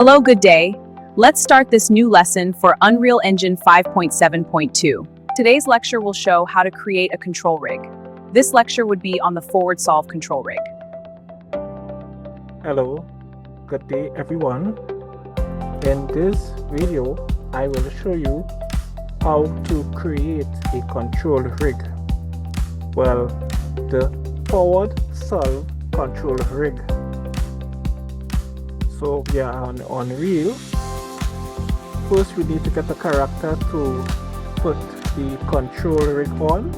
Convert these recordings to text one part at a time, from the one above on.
Hello, good day. Let's start this new lesson for Unreal Engine 5.7.2. Today's lecture will show how to create a control rig. This lecture would be on the forward solve control rig. Hello, good day everyone. In this video, I will show you how to create a control rig. Well, the forward solve control rig. So we are on Unreal. First, we need to get a character to put the control rig on.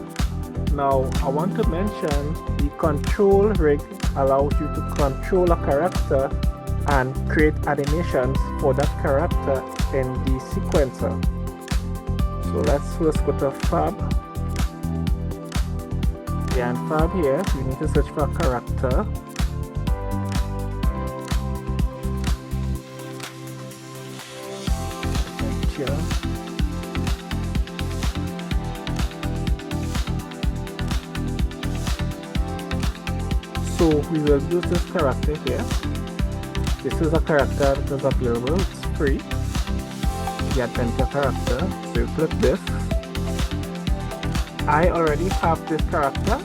Now, I want to mention the control rig allows you to control a character and create animations for that character in the sequencer. So let's first go to Fab. And Fab here, we need to search for a character. Here. So we will use this character here. This is a character that is available, it's free. The adventure character. So you click this. I already have this character.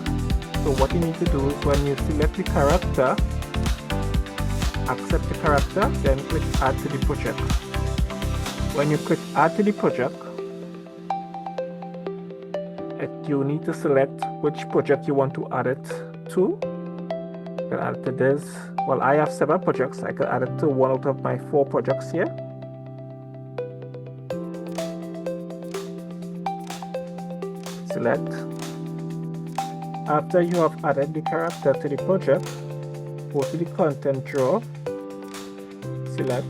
So what you need to do is when you select the character, accept the character, then click add to the project. When you click add to the project, you need to select which project you want to add it to. You can add it to this. Well, I have several projects. I can add it to one out of my 4 projects here. Select. After you have added the character to the project, go to the content drawer. Select.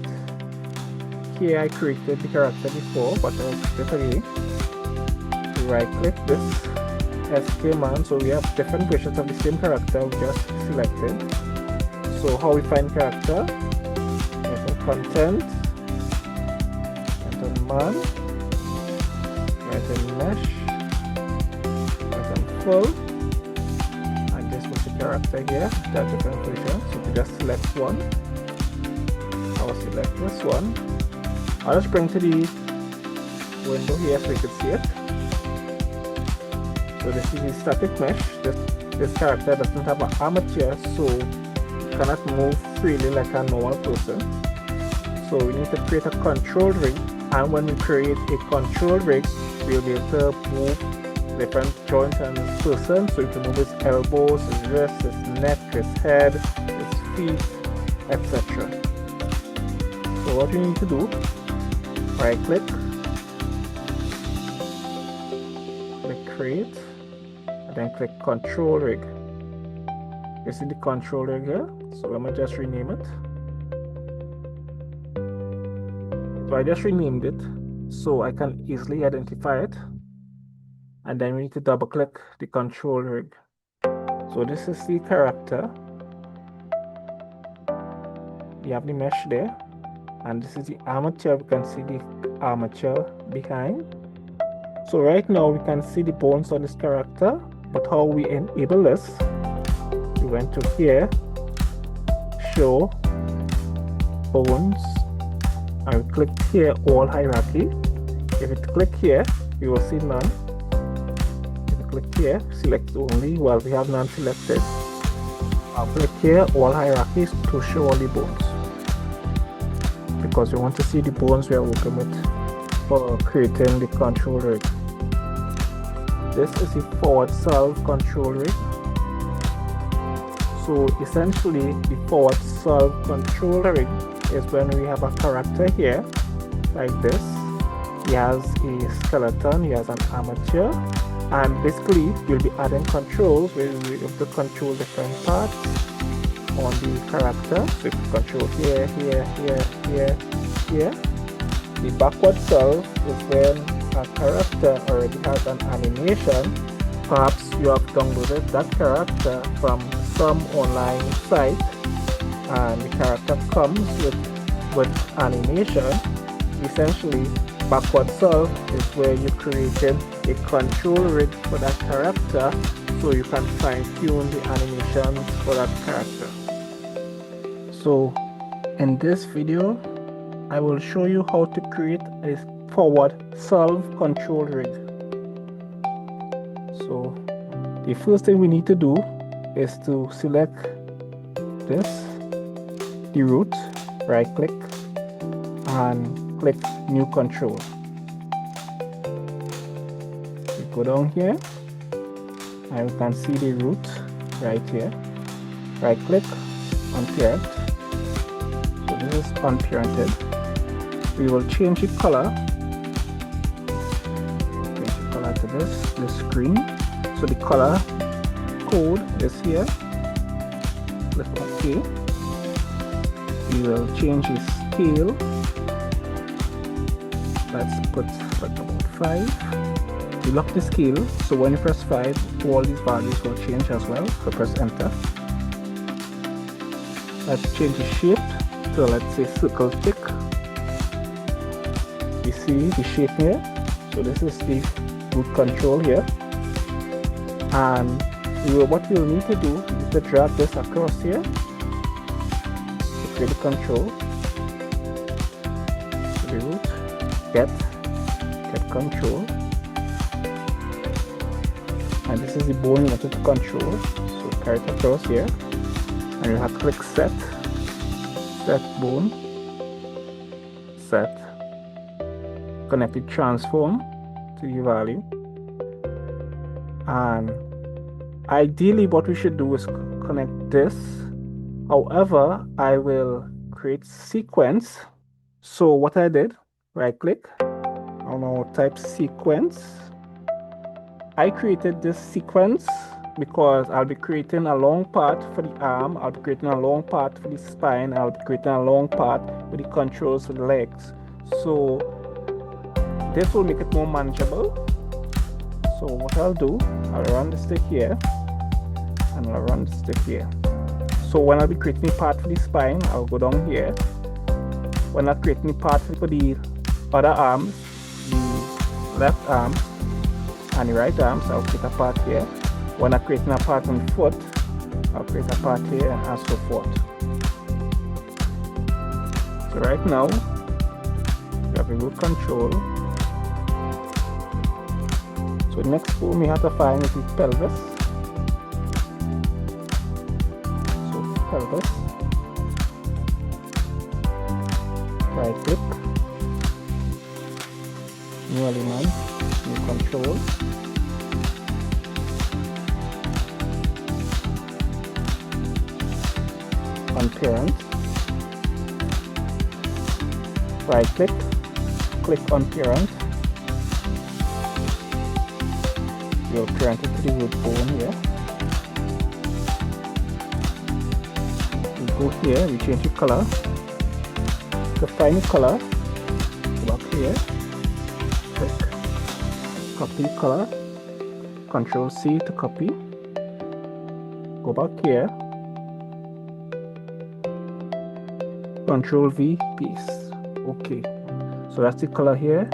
Here I created the character before, but I'll click again. Right click this SK man, so we have different versions of the same character we just selected. So how we find character? Right on content, right on man, right on mesh, right on full, and this was the character here. There are different versions, so we just select one. I'll select this one. I'll just bring to the window here so you can see it. So this is the static mesh. This character doesn't have an armature, so you cannot move freely like a normal person. So we need to create a control rig, and when we create a control rig, we'll be able to move different joints and his person. So you can move his elbows, his wrists, his neck, his head, his feet, etc. So what you need to do, right click, click create, and then click control rig. You see the control rig here, so let me just rename it. So I just renamed it so I can easily identify it, and then we need to double click the control rig. So this is the character. You have the mesh there. And this is the armature. We can see the armature behind. So right now we can see the bones on this character, but how we enable this, we went to here, show bones, and we clicked here all hierarchy. If you click here, you will see none. If you click here, select only. Well, we have none selected. I'll click here all hierarchies to show all the bones, because we want to see the bones we are working with for creating the control rig. This is the forward solve control rig. So essentially the forward solve control rig is when we have a character here like this. He has a skeleton, he has an armature, and basically we'll be adding controls where we have to control different parts on the character. So if you control here, here, here, here, here. The backward solve is when a character already has an animation. Perhaps you have downloaded that character from some online site, and the character comes with animation. Essentially, backward solve is where you created a control rig for that character, so you can fine-tune the animations for that character. So in this video I will show you how to create a forward solve control rig. So the first thing we need to do is to select this, the root, right click and click new control. We go down here and we can see the root right here. Right click, unparent. So this is unparented. We will change the color. Change the color to this green. So the color code is here. Click OK. We will change the scale. Let's put like about 5. We lock the scale, so when you press 5, all these values will change as well. So press enter. Let's change the shape to, let's say, circle tick. You see the shape here. So this is the root control here. And what we'll need to do is to drag this across here to create the control. So the root, get control. And this is the bone you wanted to control. So carry it across here. And you have to click set bone, set, connect the transform to the value. And ideally what we should do is connect this. However, I will create sequence. So what I did, right click, I'll now type sequence. I created this sequence because I'll be creating a long part for the arm, I'll be creating a long part for the spine, I'll be creating a long part with the controls for the legs. So this will make it more manageable. So what I'll do, I'll run the stick here and I'll run the stick here. So when I'll be creating a part for the spine, I'll go down here. When I'm creating a part for the other arms, the left arm and the right arms, I'll create a part here. When I'm creating a part on the foot, I'll create a part here and so forth. So right now, we have a root control. So the next bone we have to find is the pelvis. So pelvis, right click, new element, new control. On parent, right click, click on parent. We'll parent it to the root bone here. We go here, we change the color. To find the color, go up here, click, copy the color, Control C to copy. Go back here. Control V, paste. Okay, so that's the color here.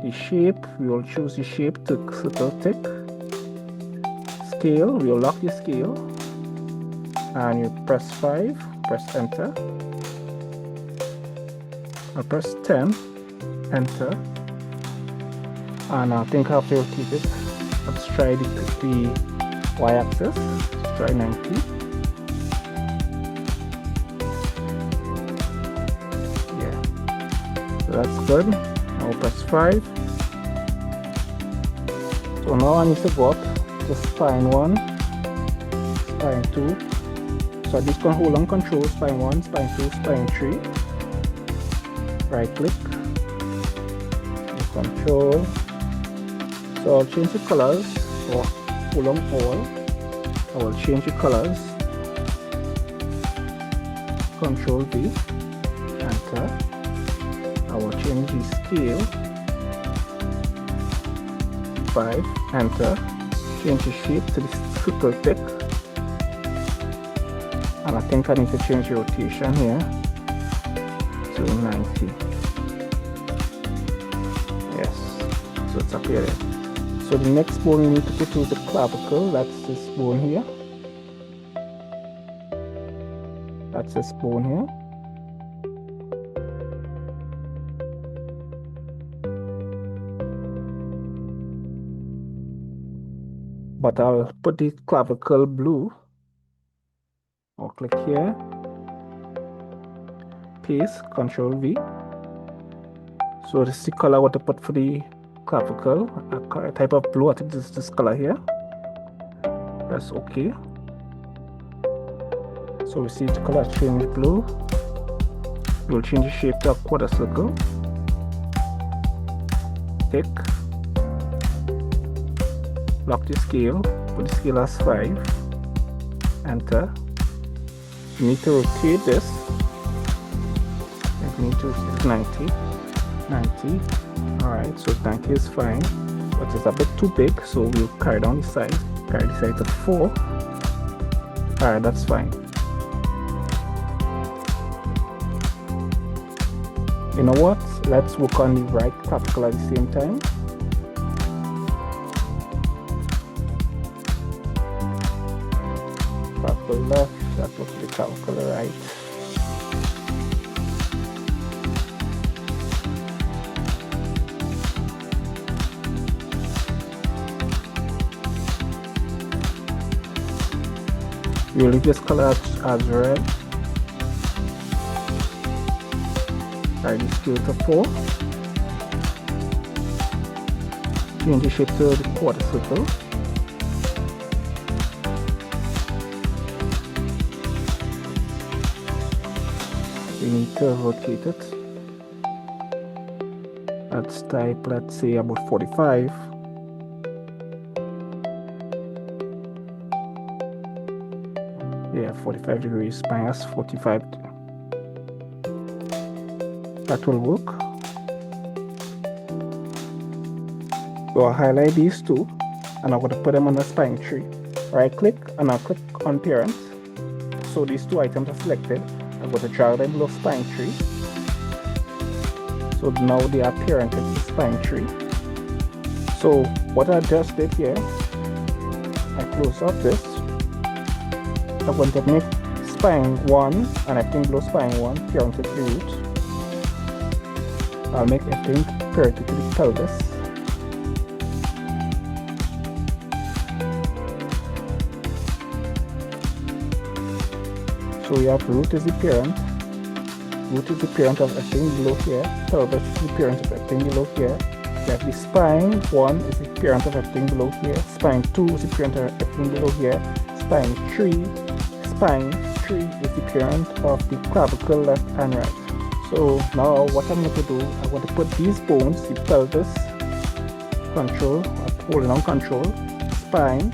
The shape, we will choose the shape to circle tick. Scale, we will lock the scale. And you press 5, press enter. I'll press 10, enter. And I think I have to rotate it. Let's try the y-axis. Let's try 90. That's good. I'll press 5. So now I need to go up to spine 1, spine 2. So this can hold on control spine 1, spine 2, spine 3. Right click, control. So I'll change the colors for hold on all. I will change the colors. Control V, enter. I will change the scale, 5, enter, change the shape to the circle tick, and I think I need to change the rotation here to 90. Yes, so it's up here. So the next bone we need to put is the clavicle. That's this bone here. That's this bone here. but I'll put the clavicle blue. I'll click here, paste, Control V. So this is the color I want to put for the clavicle, a type of blue. I think this is this color here. Press OK. So we see the color change blue. We'll change the shape to a quarter circle. Tick. Lock the scale. Put the scale as 5. Enter. You need to rotate this. You need to 90. 90. Alright, so 90 is fine. But it's a bit too big, so we'll carry down the size. Carry the size to 4. Alright, that's fine. You know what? Let's work on the right clavicle at the same time. Clavicle left, that's what the clavicle right. You will leave this color as red. Carry the scale to 4. Change the shape to the quarter circle. We need to rotate it. Let's type, let's say about 45. Yeah, 45 degrees minus 45. That will work. So I'll highlight these two and I'm going to put them on the spine tree. Right click and I'll click on parent. So these two items are selected. I'm going to drag them below spine tree. So now they are parented to spine tree. So what I just did here, I close up this. I'm going to make spine 1 and everything below spine 1 parented to the root. I'll make everything parented to the pelvis. So we have root is the parent. Root is the parent of everything below here. Pelvis is the parent of everything below here. We have the spine 1 is the parent of everything below here. Spine 2 is the parent of everything below here. Spine 3 is the parent of the clavicle left and right. So now what I'm going to do, I'm going to put these bones, the pelvis, control, holding on control, spine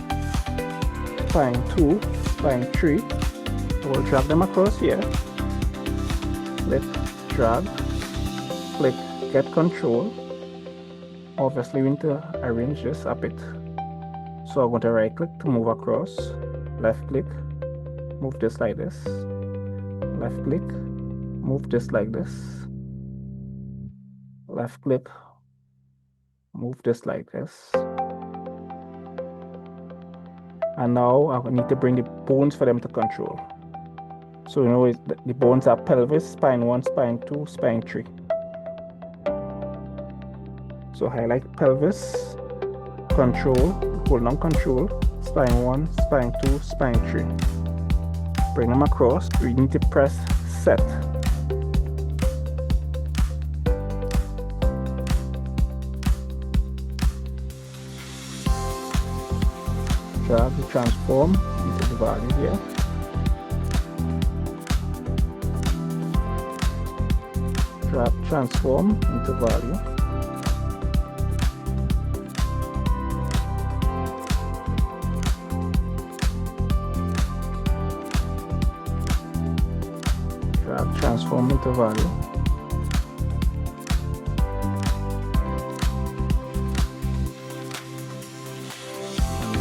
2, spine 3. I will drag them across here. Click, drag, click, get control. Obviously we need to arrange this a bit. So I'm going to right click to move across, left click, move this like this, left click, move this like this, left click, move this like this. And now I need to bring the bones for them to control. So you know the bones are pelvis, spine 1, spine 2, spine 3. So highlight pelvis, control, hold on control, spine 1, spine 2, spine 3. Bring them across. We need to press set. Drag the transform into the value here. Drag transform into value. Drag transform into value.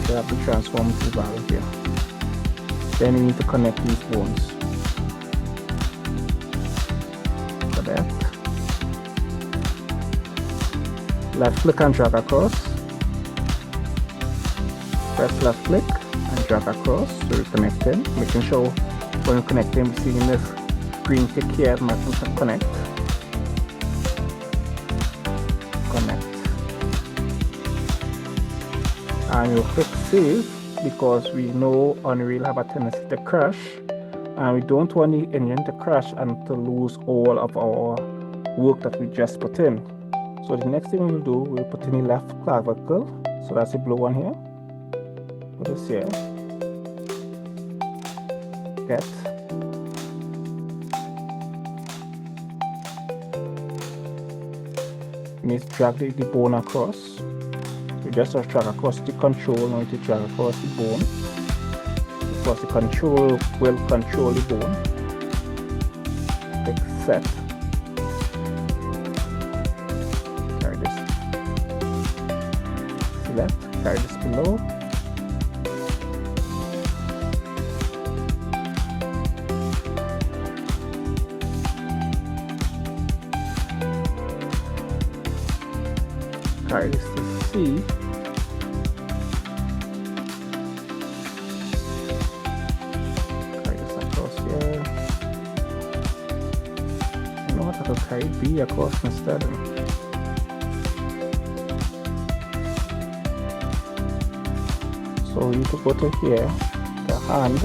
Grab the transform to value here. Then we need to connect these bones. Connect. Left click and drag across. Press left click and drag across so we connect them. Making sure when you connect them, you see in this green tick here, marking to connect. and you'll click save, because we know Unreal have a tendency to crash, and we don't want the engine to crash and to lose all of our work that we just put in. So the next thing we'll do, we'll put in the left clavicle. So that's the blue one here. Put this here. Get. You need to drag the bone across. You just have to drag across the control, now to drag across the bone, because the control will control the bone. Click set. Carry this. Select, carry this below. Carry this to C. Carry this across here. You know what, I could carry B across instead. So we need to go to here, the hand,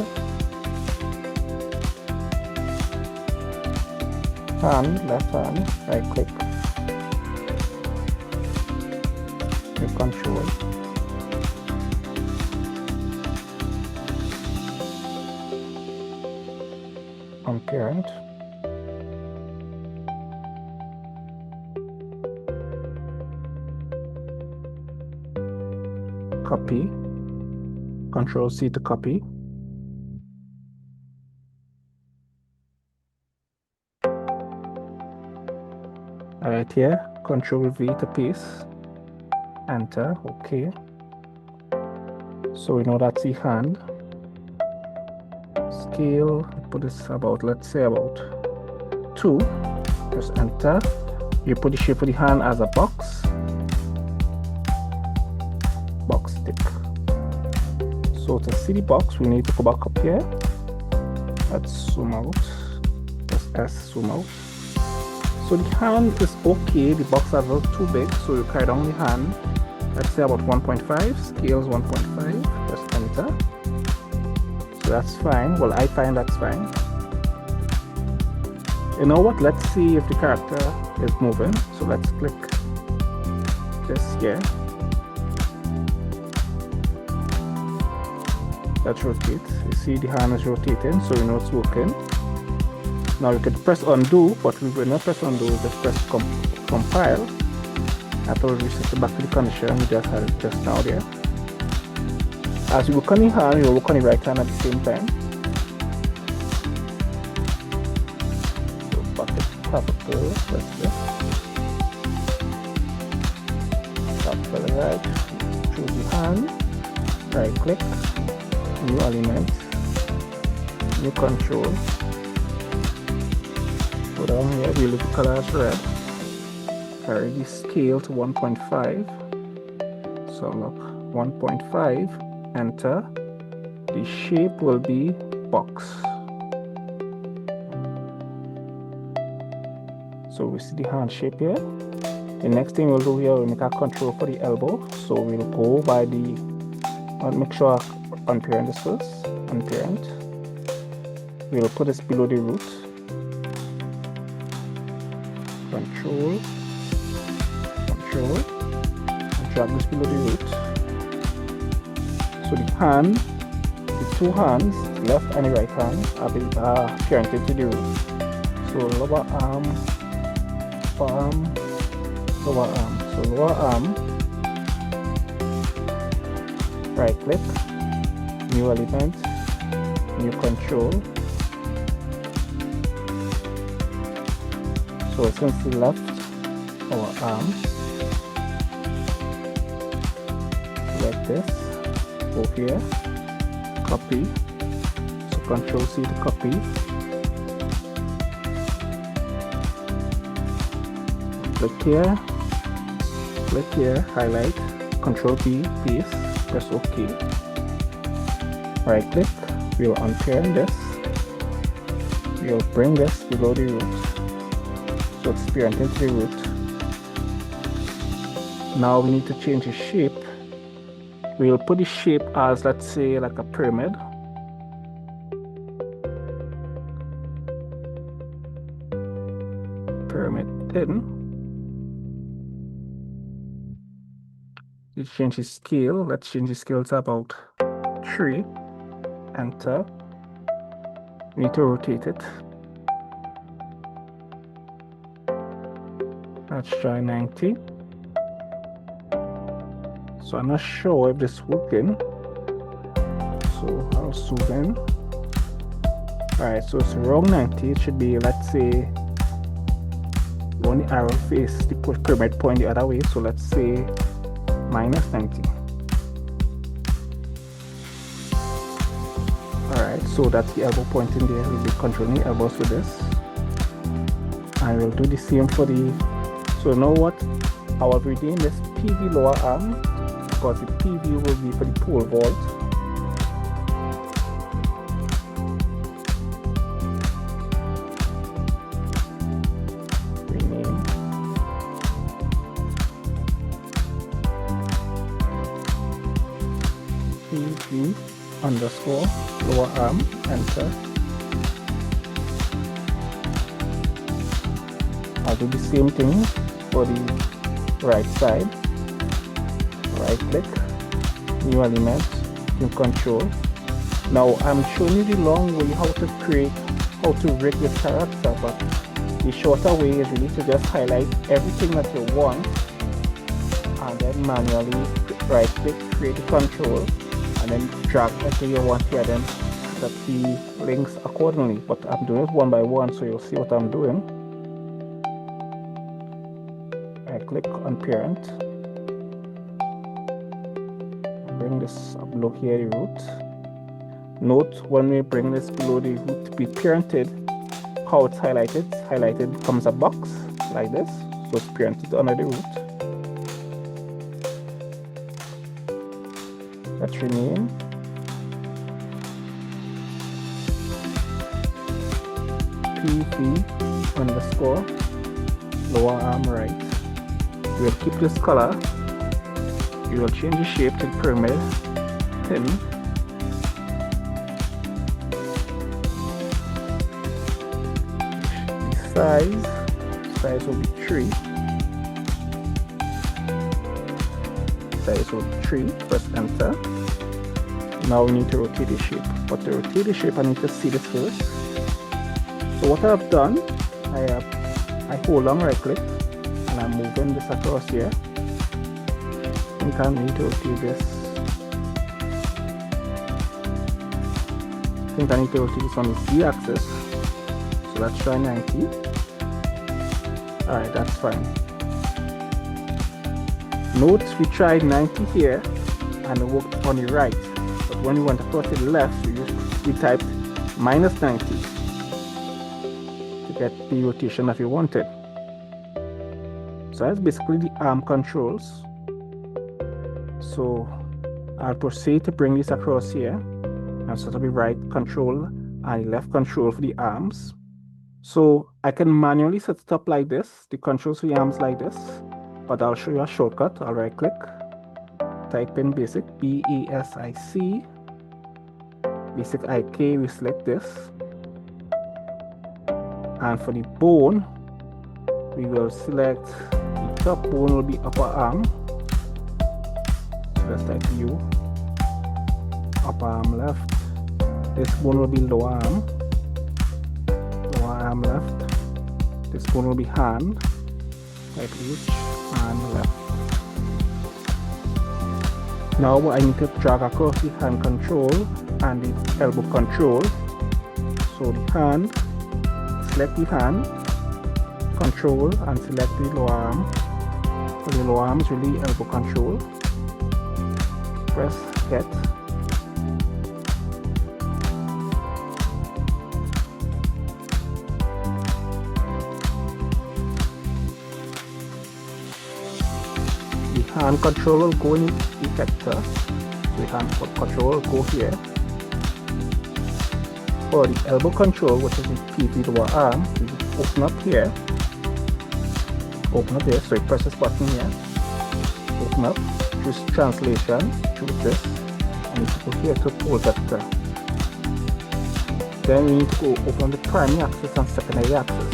left hand, right click, the control, on parent, copy, Control C to copy. Right here, Control V to paste. Enter, okay. So we know that's the hand. Scale, put this about, let's say about 2. Just enter. You put the shape of the hand as a box. Box stick. So to see the box, we need to go back up here. Let's zoom out. Press S, zoom out. So the hand is okay, the box is a little too big, so you carry down the hand. Let's say about 1.5, scales 1.5, just enter. So that's fine. Well, I find that's fine. You know what? Let's see if the character is moving. So let's click this here. Let's rotate. You see the hand is rotating, so you know it's working. Now you can press undo, but we will not press undo, just press compile. After we reset back to the condition we just had it just now there. As you work on the hand, you work on the right hand at the same time. So back to capital, press this. Tap to the right, choose the hand, right click, new element, new control. Go down here, we leave the color as red. Carry the scale to 1.5. So look, 1.5, enter. The shape will be box. So we see the hand shape here. The next thing we'll do here, we'll make a control for the elbow. So we'll go by the, make sure unparent this first, unparent. We'll put this below the root. Control, and drag this below the root. So the hand, the two hands, left and the right hand, are parented to the root. So lower arm, upper arm, lower arm. So lower arm, right click, new element, new control. So since the left, our arm, like this, go here, copy, so Control C to copy, click here, highlight, Control B, paste, press OK, right click, we'll unparent this, we'll bring this below the root. So it's parented to the root. Now we need to change the shape We'll put the shape as, let's say, like a pyramid. Pyramid thin. You change the scale. Let's change the scale to about 3. Enter. We need to rotate it. Let's try 90. So I'm not sure if this is working. So I'll zoom in. Alright, so it's wrong 90. It should be, let's say, when the arrow face the pyramid point the other way. So let's say minus 90. Alright, so that's the elbow pointing there. We'll be controlling the elbows with this. And we'll do the same for the. So now what? I will rename this PV lower arm because the PV will be for the pole vault. Rename. PV underscore lower arm. Enter. I'll do the same thing for the right side. Right click, new element, new control. Now I'm showing you the long way how to rig this character, but the shorter way is really to just highlight everything that you want and then manually right click, create the control, and then drag until you want here, then set the links accordingly. But I'm doing it one by one, so you'll see what I'm doing. I click on parent, bring this below here, the root. Note when we bring this below the root to be parented, how it's highlighted. Highlighted becomes a box like this, so it's parented under the root. Let's rename. PV underscore lower arm right. We will keep this color. We will change the shape to pyramid thin. The size will be 3. Size will be 3. Press enter. Now we need to rotate the shape. But to rotate the shape, I need to see this first. So what I've done, I hold on right click. And I'm moving this across here. I think I need to rotate this. I think I need to rotate this on the Z axis. So let's try 90. Alright, that's fine. Note we tried 90 here and it worked on the right. But when we went across to the left, we typed minus 90 to get the rotation that we wanted. So that's basically the arm controls. So I'll proceed to bring this across here and set up the right control and the left control for the arms. So I can manually set it up like this, the controls for the arms like this, but I'll show you a shortcut. I'll right click, type in basic, BASIC, basic IK, we select this. And for the bone, we will select the top bone will be upper arm. So let's type U, upper arm left. This bone will be lower arm. Lower arm left. This bone will be hand. Type H, hand left. Now I need to drag across the hand control and the elbow control. So the hand, select the hand, control and select the lower arm. For the lower arm is really elbow control. Press get. The hand control will go in the effector. So the hand control will go here. For the elbow control, which is the PV lower arm, we open up here. Open up here, so you press this button here. Open up, choose translation, choose this, and you go here to pole vector. Then we need to go open the primary axis and secondary axis.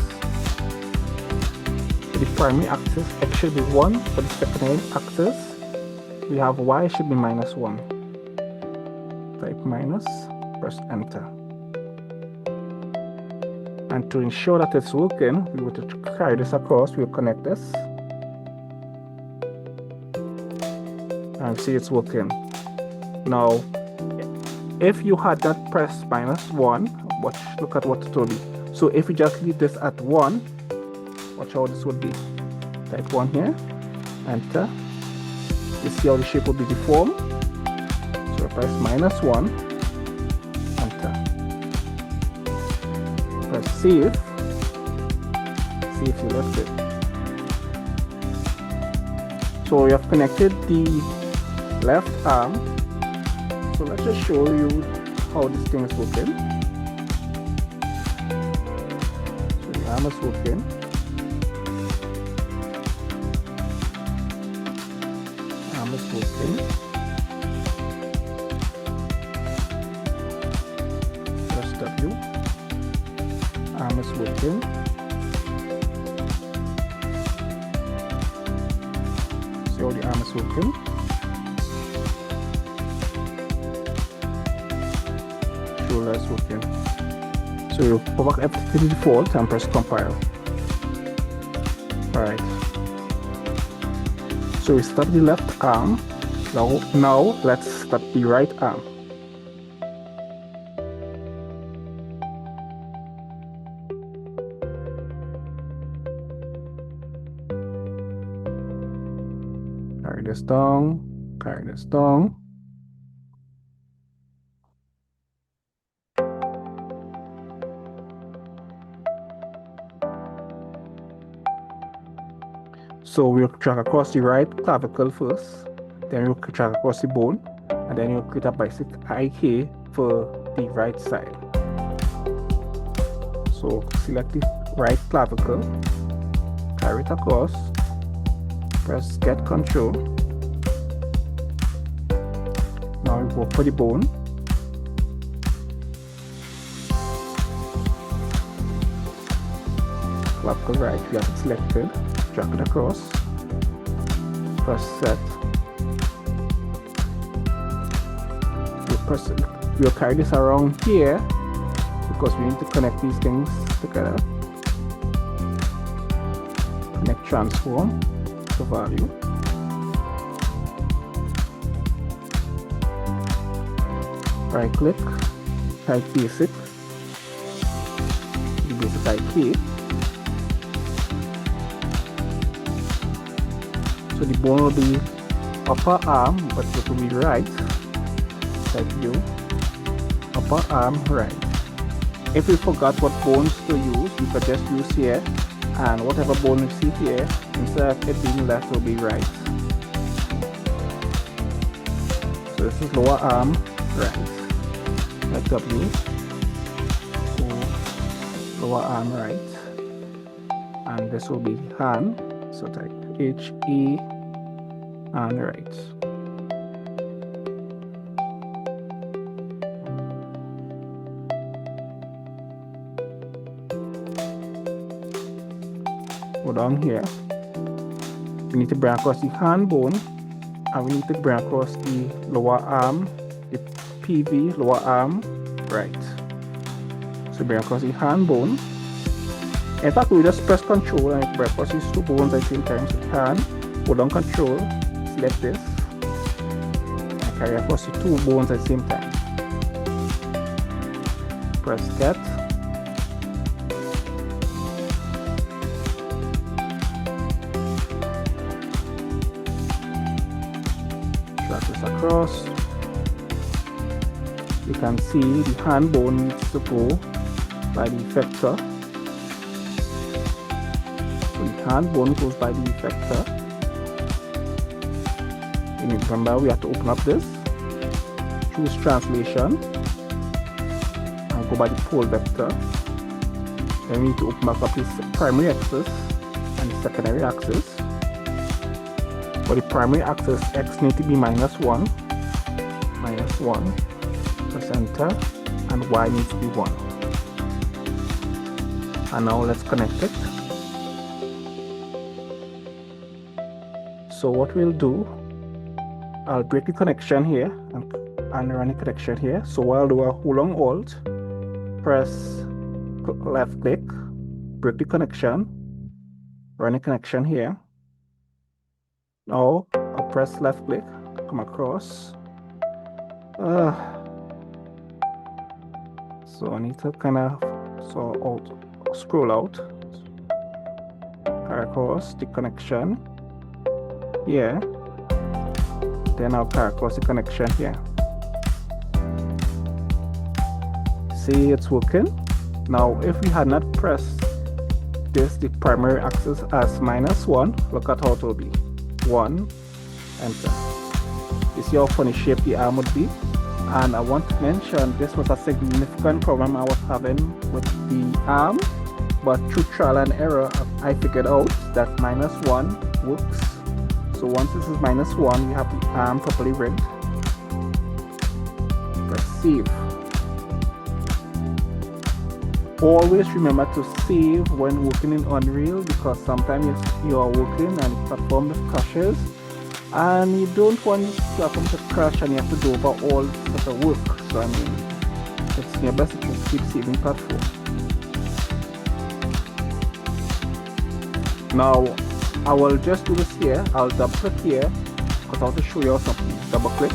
For the primary axis, x should be 1. For the secondary axis, we have y should be -1. Type minus, press enter. And to ensure that it's working, we will carry this across, we'll connect this. And see it's working. Now, if you had not pressed -1, look at what it will be. So if you just leave this at 1, watch how this would be. Type 1 here, enter. You see how the shape will be deformed. So press -1, enter. Press save. See if you left it. So we have connected the left arm. So let's just show you how this thing is working. So the arm is working. Arm is working. Press W. Arm is working. See how the arm is working. Shoulder is working. So you go back everything to default and press compile. Alright. So we start the left arm. Now let's start the right arm. Carry this down, carry this down. So we'll track across the right clavicle first, then we'll track across the bone, and then you'll create a basic IK for the right side. So select the right clavicle, carry it across, press get control. Now we go for the bone. Clavicle right, we have it selected. Drag it across, press set. We'll carry this around here because we need to connect these things together. Connect transform to value. Right click, type basic, the basic IK. So the bone will be upper arm, but it will be right. Type U, upper arm right. If we forgot what bones to use, we could just use here, and whatever bone you see here, instead of it being left, will be right. So this is lower arm right. Type W, so lower arm right, and this will be hand. So type HE and right. Go down here. We need to bring across the hand bone, and we need to bring across the lower arm, the PV lower arm right. So bring across the hand bone. In fact, we just press control and bring across these two bones at the same time. So we can hold down control, select this, and carry across the two bones at the same time. Press get. Drag this across. You can see the hand bone needs to go by the effector. The hand bone goes by the effector. And remember, we have to open up this, choose translation, and go by the pole vector. Then we need to open back up this primary axis and the secondary axis. For the primary axis, X need to be -1, press enter, and Y needs to be 1. And now let's connect it. So what we'll do, I'll break the connection here and run the connection here. So I'll do a hold on Alt, press left click, break the connection, run the connection here. Now I'll press left click, come across. So I need to kind of scroll out, carry across the connection here, then I'll carry across the connection here. See, it's working. Now if we had not pressed the primary axis as -1, look at how it will be. 1, enter. You see how funny shape the arm would be? And I want to mention this was a significant problem I was having with the arm, but through trial and error I figured out that -1 works. So once this is -1, we have the arm properly rigged. Press save. Always remember to save when working in Unreal, because sometimes you are working and the platform crashes and you don't want the platform to crash and you have to do over all sort of work. So I mean, it's your best to keep saving platform. Now I will just do this here. I'll double click here because I want to show you something. Double click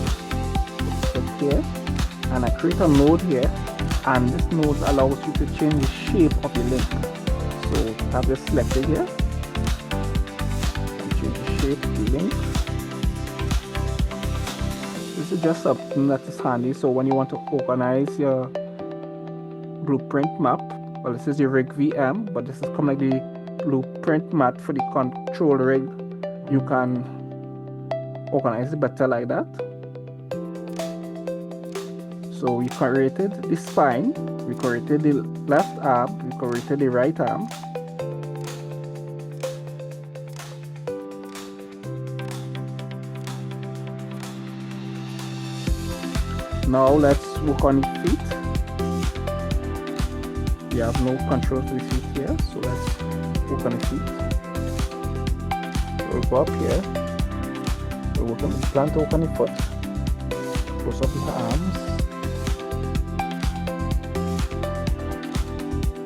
here, and I create a node here, and this node allows you to change the shape of the link. So have this selected here and change the shape of the link. This is just something that is handy. So when you want to organize your blueprint map, well, this is your rig VM, but this is kind of like the blueprint map for the control rig. You can organize it better like that. So we created the spine, we created the left arm, we created the right arm. Now let's work on the feet. We have no control to the feet here, so let's work on the feet. We'll go up here. We'll plan to work on the foot. Close up the arms.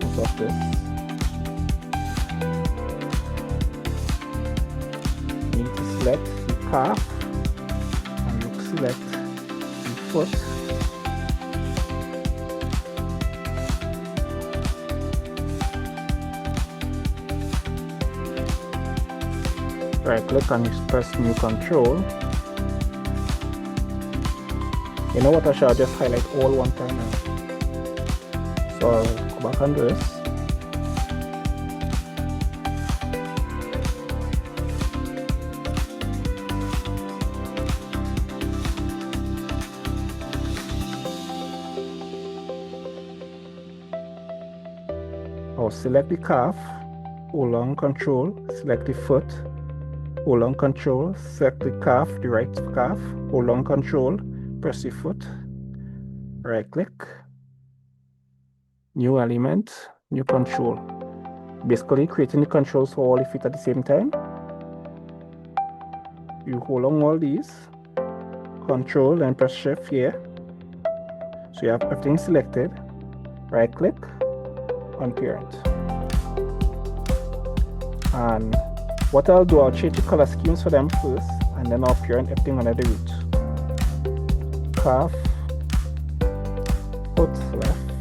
Close up this. We need to select the calf and we'll select the foot. Right click and press new control. You know what, I shall just highlight all one time now. So I'll go back and do this. I'll select the calf, hold on control, select the foot, hold on control, select the calf, the right calf, hold on control, press the foot, right click, new element, new control. Basically creating the controls for all the feet at the same time. You hold on all these, control and press shift here. So you have everything selected, right click on parent. And what I'll do, I'll change the color schemes for them first, and then I'll parent everything under the root. Calf, foot left,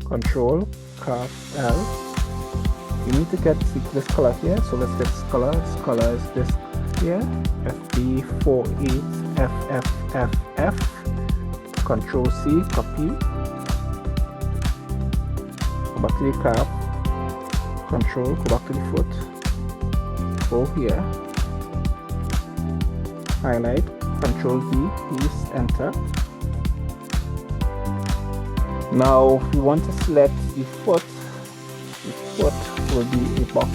control, calf L. You need to get this color here, so let's get this color. This color is this here, FB48FFFF. Control C, copy. Go back to the calf. Control, go back to the foot. Go here. Highlight. Control V, please enter. Now we want to select the foot. The foot will be a box.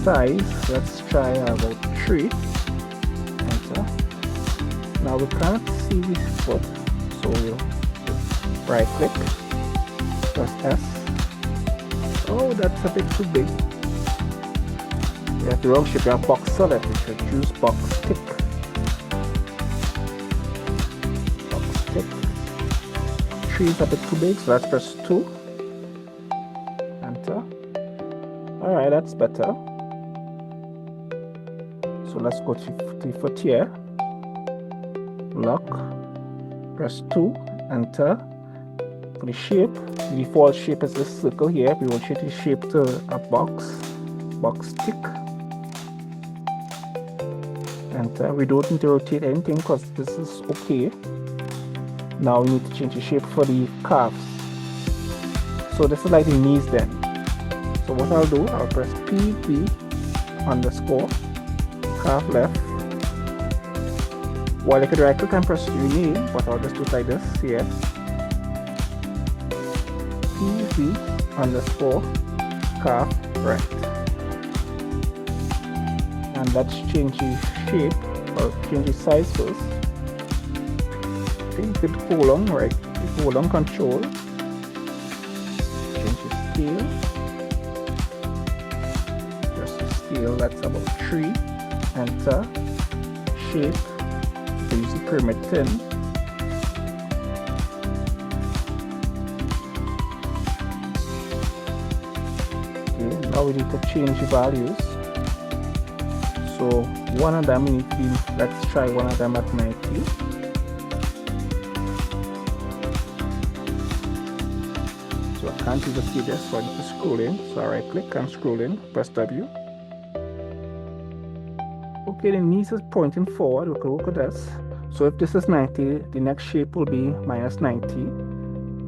size, let's try about 3. Enter. Now we can't see this foot, so we'll right click, press S. Oh, that's a bit too big. You have the wrong shape. You have box solid. You should use box thick. Box thick. 3 is a bit too big, so let's press 2. Enter. Alright, that's better. So let's go to the foot here. Lock. Press 2. Enter. For the shape, the default shape is this circle here. We will change the shape to a box thick. Enter. We don't need to rotate anything because this is okay. Now we need to change the shape for the calves. So this is like the knees then. So what I'll do, I'll press PV underscore calf left. While I could right click and press rename, but I'll just do it like this here. PV underscore calf right. And let's change the shape or change the size first. You could hold on, right? You hold on control. Change the scale. Press the scale, that's about 3. Enter. Shape. Use the pyramid 10. Okay, now we need to change the values. So one of them we need to be, let's try one of them at 90. So I can't even see this, so I need to scroll in. So I right click and scroll in, press W. Okay, the knees is pointing forward. We can work with this. So if this is 90, the next shape will be minus 90.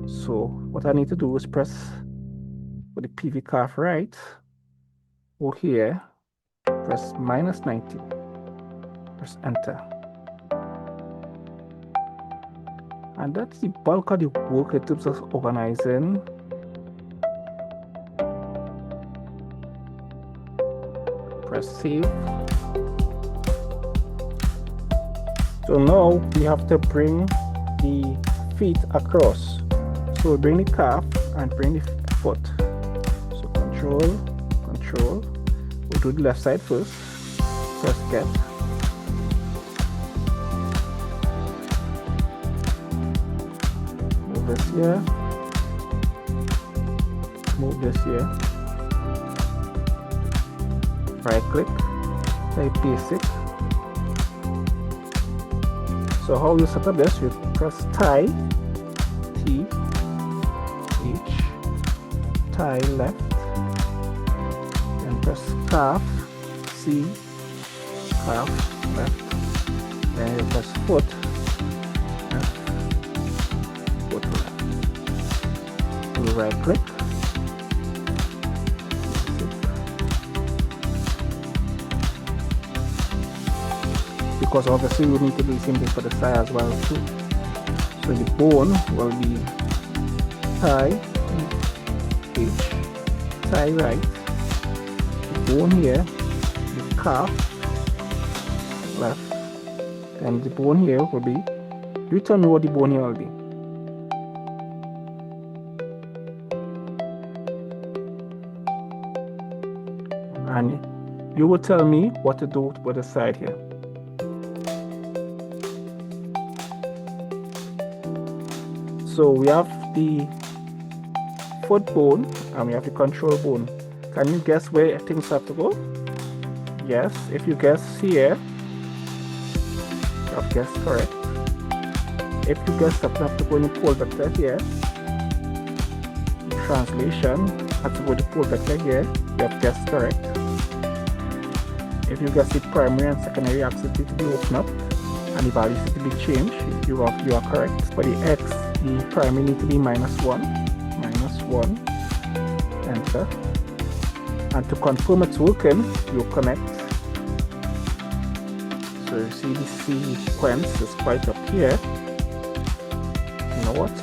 So what I need to do is press for the PV calf right. Go here, press minus 90. Press enter. And that's the bulk of the work in terms of organizing. Press save. So now we have to bring the feet across. So bring the calf and bring the foot. So control. We'll do the left side first. Press get. Move this here. Move this here. Right click. Type basic. So how you set up this, you press tie, T, H, tie left, and press calf, C, calf left, then you press foot, F, foot left. You right click, because obviously we need to do the same thing for the side as well too. So the bone will be thigh, H, thigh right, the bone here, the calf left, and the bone here will be, do you tell me what the bone here will be? And you will tell me what to do with the side here. So we have the foot bone and we have the control bone. Can you guess where things have to go? Yes, if you guess here, you have guessed correct. If you guess that you have to go in the pole vector here, the translation has to go in the pole vector here, you have guessed correct. If you guess the primary and secondary axis need to be opened up and the values need to be changed, you are correct. For the X, the primary need to be -1, enter. And to confirm it's working, you connect. So you see the sequence is quite up here. You know what?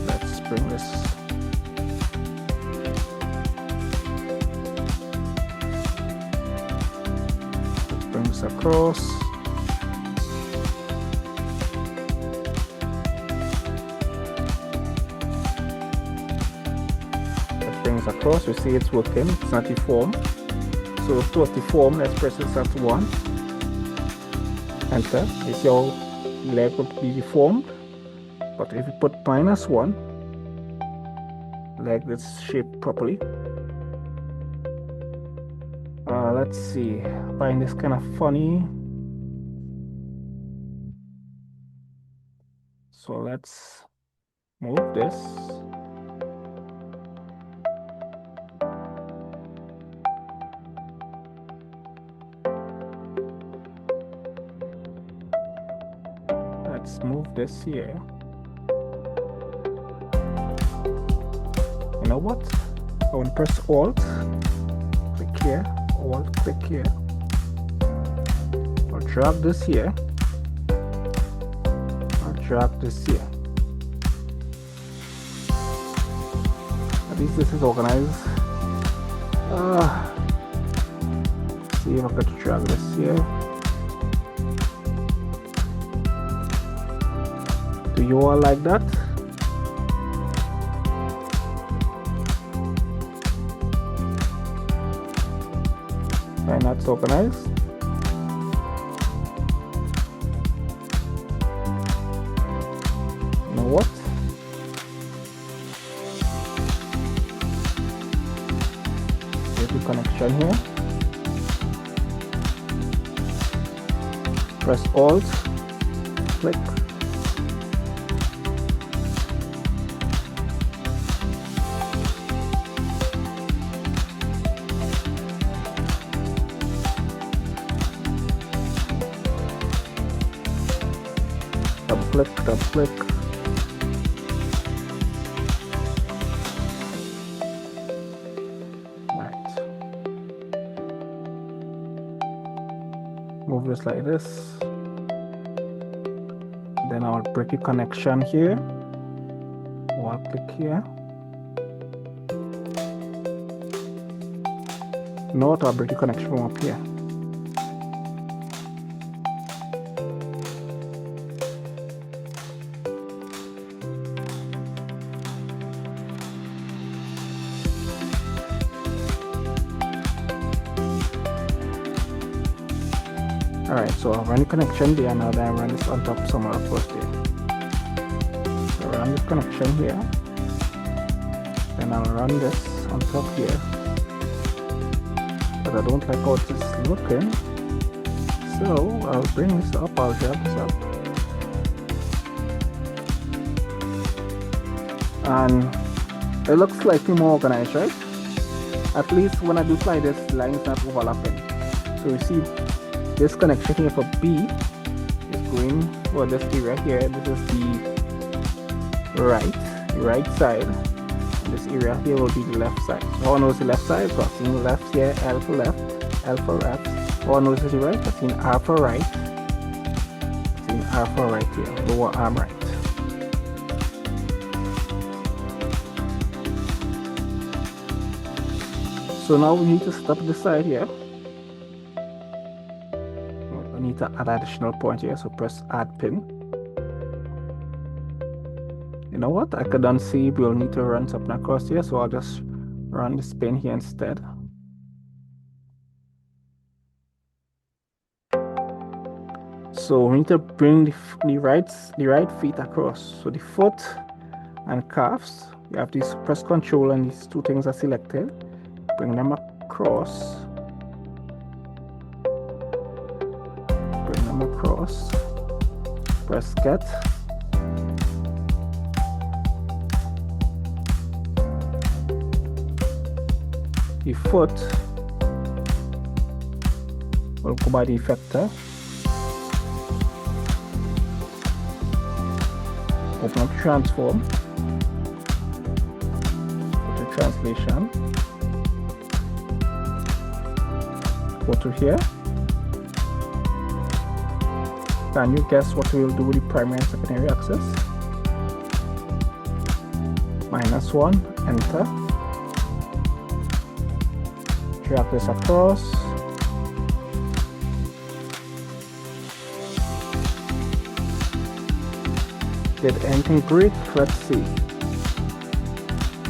Let's bring this. across. It brings across. You see it's working. It's not deformed. So to deform, let's press this at 1. Enter. You see how the leg will be deformed. But if you put -1, leg is shaped properly. Let's see. I find this kind of funny. So let's move this. Let's move this here. You know what? I want to press Alt, click here, Alt, click here. I'll drag this here. I'll drag this here. At least this is organized. See if I can drag this here. Do you all like that? Find that's organized. You know what? There's the connection here. Press Alt, click. Double click. Right. Move this like this. Then I'll break a connection here. I'll click here. Note I'll break the connection from up here. Alright, so I'll run the connection there, now then I run this on top somewhere first there. So run this connection here. Then I'll run this on top here. But I don't like how this is looking. So I'll bring this up, I'll drag this up. And it looks slightly more organized, right? At least when I do fly this, the line is not overlapping. So you see this connection here for B is going for this area here. This is the right side. And this area here will be the left side. So all knows the left side, so I've seen left here, L for left, L for left. All knows is the right, I've seen R for right. I've seen R for right here, lower arm right. So now we need to stop this side here. We need to add additional point here, so press add pin. You know what? I could unsee we'll need to run something across here, so I'll just run this pin here instead. So we need to bring the right feet across. So the foot and calves, you have this press control and these two things are selected. Bring them across. Bring them across. Press get. The foot will go by the effector. Open up transform. Go to translation. Go to here. Can you guess what we will do with the primary and secondary axis? -1, enter. Drag this across. Did anything break? Let's see.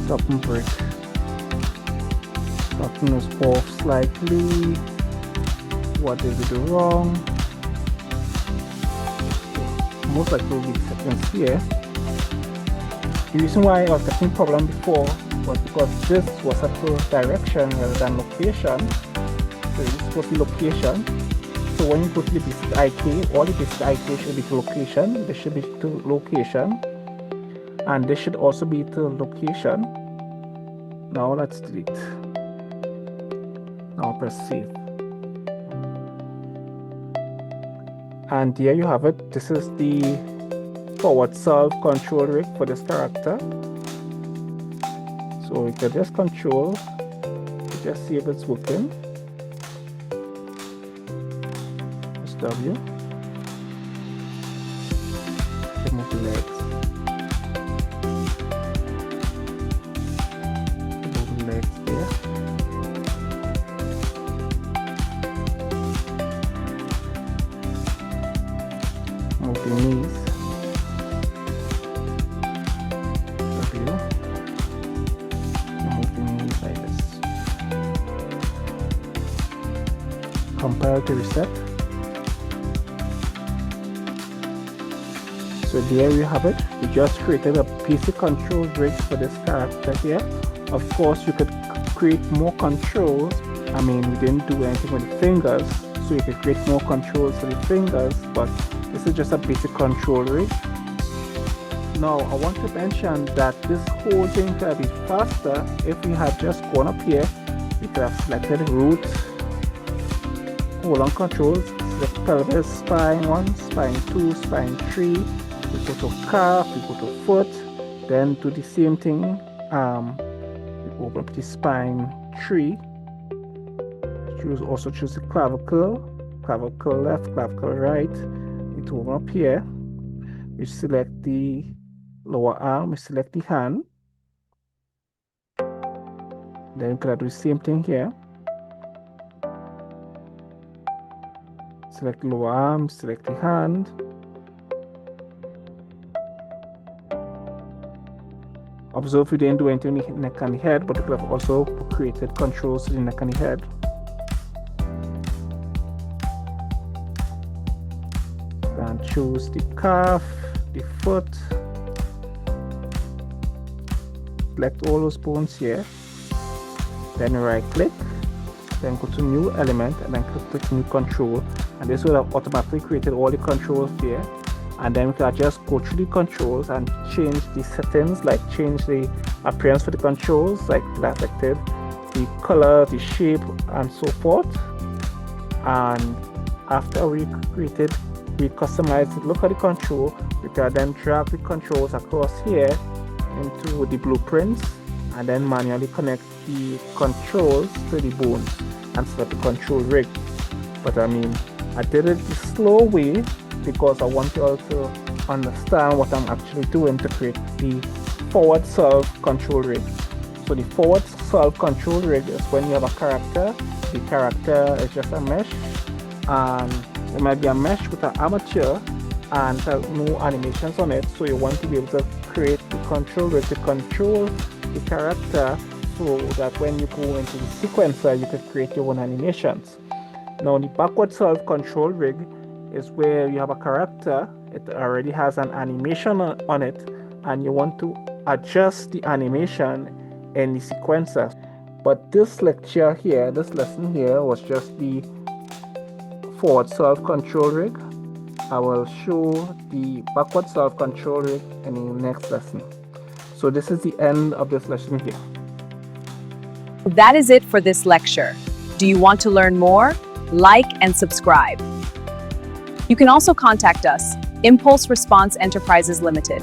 Something break. Something was off slightly. What did we do wrong? Most likely will be settings here. The reason why I was getting problem before was because this was set to direction rather than location. So this is supposed to be location. So when you go to the basic IK, all the basic IK should be to location. This should be to location. And this should also be to location. Now let's delete. Now press save. And there you have it. This is the forward solve control rig for this character. So we can just control, just see if it's working. Press W. Remove the legs. Remove the legs there. Move the knees. W. Move the knees like this. Compile to reset. So there you have it. We just created a basic control rig for this character here. Of course, you could create more controls. I mean, we didn't do anything with the fingers, so you could create more controls for the fingers, but this is just a basic control rig. Now, I want to mention that this whole thing could have been faster if we had just gone up here. We could have selected root, hold on controls, select pelvis, spine 1, spine 2, spine 3. We go to calf, we go to foot, then do the same thing. We open up the spine 3. Also choose the clavicle left, clavicle right. We open up here. We select the lower arm, we select the hand. Then we can do the same thing here. Select the lower arm, select the hand. Observe we didn't do anything in the neck and the head, but we could have also created controls to the neck and the head. And choose the calf, the foot. Select all those bones here. Then right click. Then go to new element and then click new control. And this will have automatically created all the controls there. And then we can just go through the controls and change the settings, like change the appearance for the controls, like affected, the color, the shape, and so forth. And after we customize the look of the control, we can then drag the controls across here into the blueprints and then manually connect the controls to the bones and set the control rig. But I mean, I did it the slow way because I want you all to understand what I'm actually doing to create the forward solve control rig. So the forward solve control rig is when you have a character. The character is just a mesh, and it might be a mesh with an armature and has no animations on it. So you want to be able to create the control rig to control the character so that when you go into the sequencer, you can create your own animations. Now the backward solve control rig is where you have a character, it already has an animation on it, and you want to adjust the animation in the sequencer. But this lecture here, this lesson here was just the forward solve control rig. I will show the backward solve control rig in the next lesson. So this is the end of this lesson here. That is it for this lecture. Do you want to learn more? Like and subscribe. You can also contact us, Impulse Response Enterprises Ltd.